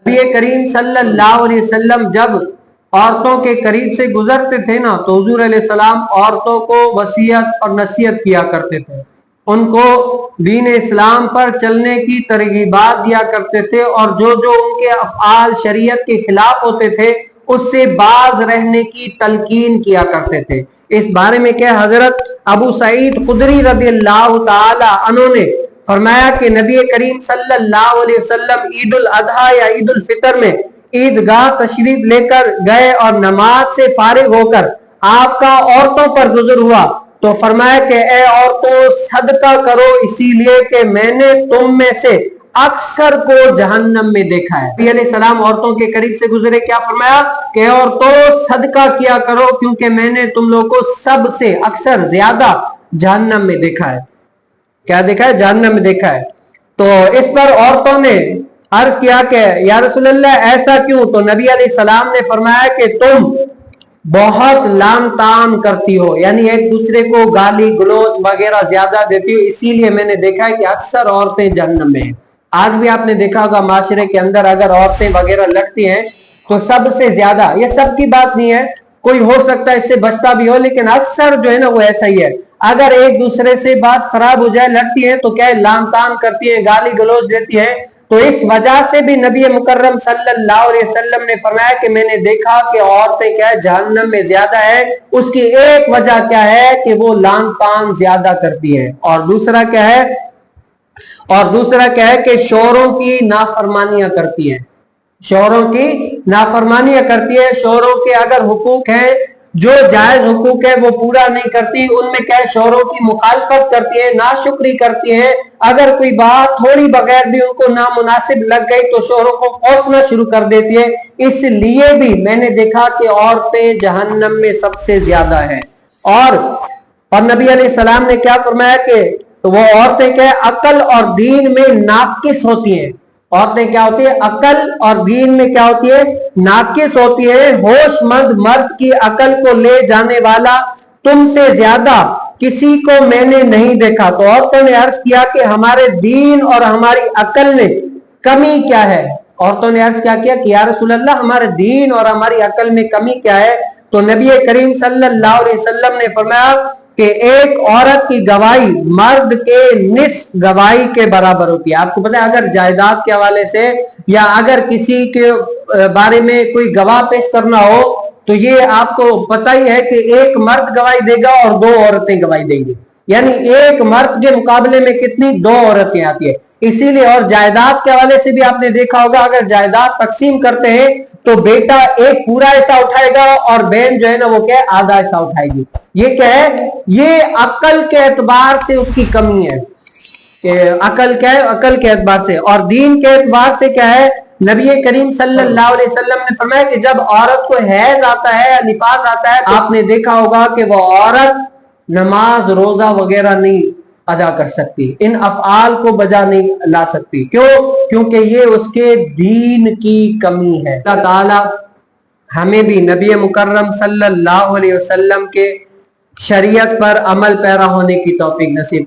नबी करीम सल्लल्लाहु अलैहि वसल्लम जब औरतों के करीब से गुजरते थे ना, तो हुजूर अलैहिस्सलाम औरतों को वसीयत और नसीहत किया करते थे, उनको दीन इस्लाम पर चलने की तरगीबात दिया करते थे, और जो जो उनके अफ़आल शरीयत के खिलाफ होते थे उससे बाज रहने की तलकीन किया करते थे। इस बारे में क्या हजरत अबू सईद खुदरी रज़ियल्लाहु ताला अन्हु ने फरमाया कि नबी करीम सल्लल्लाहु अलैहि वसल्लम ईद उल अजहा या ईद उल फितर में ईदगाह तशरीफ लेकर गए और नमाज से फारिग होकर आपका औरतों पर गुजर हुआ तो फरमाया कि ए औरतों, सदका करो, इसीलिए कि मैंने तुम में से अक्सर को जहन्नम में देखा है। नबी अलैहिस्सलाम औरतों के करीब से गुजरे, क्या फरमाया कि औरतों सदका किया करो, क्योंकि मैंने तुम लोगों को सबसे अक्सर ज्यादा जहन्नम में देखा है। क्या देखा है? जहन्नम में देखा है। तो इस पर औरतों ने अर्ज किया कि या रसूलल्लाह ऐसा क्यों? तो नबी अलैहिस्सलाम ने फरमाया कि तुम बहुत लाम ताम करती हो, यानी एक दूसरे को गाली गलौज वगैरह ज्यादा देती हो, इसीलिए मैंने देखा है कि अक्सर औरतें जहन्नम में हैं। आज भी आपने देखा होगा माशरे के अंदर अगर औरतें वगैरह लड़ती हैं तो सबसे ज्यादा, ये सबकी बात नहीं है, कोई हो सकता है इससे बचता भी हो, लेकिन अक्सर जो है ना वो ऐसा ही है। अगर एक दूसरे से बात खराब हो जाए, लड़ती है तो क्या लाम ताम करती है, गाली गलौज देती है। तो इस वजह से भी नबी मुकर्रम सल्लल्लाहु अलैहि वसल्लम ने फरमाया कि मैंने देखा कि औरतें क्या है जहन्नम में ज्यादा है। उसकी एक वजह क्या है कि वो लाम ताम ज्यादा करती है, और दूसरा क्या है कि शौहरों की नाफरमानियां करती है, शौहरों की नाफरमानियां करती है। शौहरों के अगर हुकूक है, जो जायज हुकूक है वो पूरा नहीं करती, उनमें क्या है शौहरों की मुखालफत करती है, नाशुक्री करती है। अगर कोई बात थोड़ी बगैर भी उनको नामुनासिब लग गई तो शौहरों को कोसना शुरू कर देती है। इसलिए भी मैंने देखा कि औरतें जहन्नम में सबसे ज्यादा है। और नबी अलैहिस्सलाम ने क्या फरमाया कि तो वो औरतें क्या अकल और दीन में नाकिस होती हैं। औरतें क्या होती है? अकल और दीन में क्या होती है? नाकिस होती है। होशमंद मर्द की अकल को ले जाने वाला तुमसे ज्यादा किसी को मैंने नहीं देखा। तो औरतों ने अर्ज किया कि हमारे दीन और हमारी अकल में कमी क्या है? औरतों ने अर्ज क्या किया कि या रसूलल्लाह हमारे दीन और हमारी अकल में कमी क्या है? तो नबी करीम सल्लल्लाहु अलैहि वसल्लम ने फरमाया कि एक औरत की गवाही मर्द के निस्फ गवाही के बराबर होती है। आपको पता है अगर जायदाद के हवाले से या अगर किसी के बारे में कोई गवाह पेश करना हो तो ये आपको पता ही है कि एक मर्द गवाही देगा और दो औरतें गवाही देंगी, यानी एक मर्द के मुकाबले में कितनी? दो औरतें आती है। इसीलिए और जायदाद के हवाले से भी आपने देखा होगा अगर जायदाद तकसीम करते हैं तो बेटा एक पूरा हिस्सा उठाएगा और बहन जो है ना वो क्या है आधा हिस्सा उठाएगी। ये क्या है? ये अकल के एतबार से उसकी कमी है कि अकल क्या है? अकल के एतबार से। और दीन के एतबार से क्या है? नबी करीम सल्लल्लाहु अलैहि वसल्लम ने फरमाया कि जब औरत को हैज आता है या निफास आता है, आपने देखा होगा कि वो औरत नमाज रोजा वगैरह नहीं अदा कर सकती, इन अफआल को बजा नहीं ला सकती। क्यों? क्योंकि ये उसके दीन की कमी है। अल्लाह ताला हमें भी नबी मुकर्रम सल्लल्लाहु अलैहि वसल्लम के शरीयत पर अमल पैरा होने की तौफीक नसीब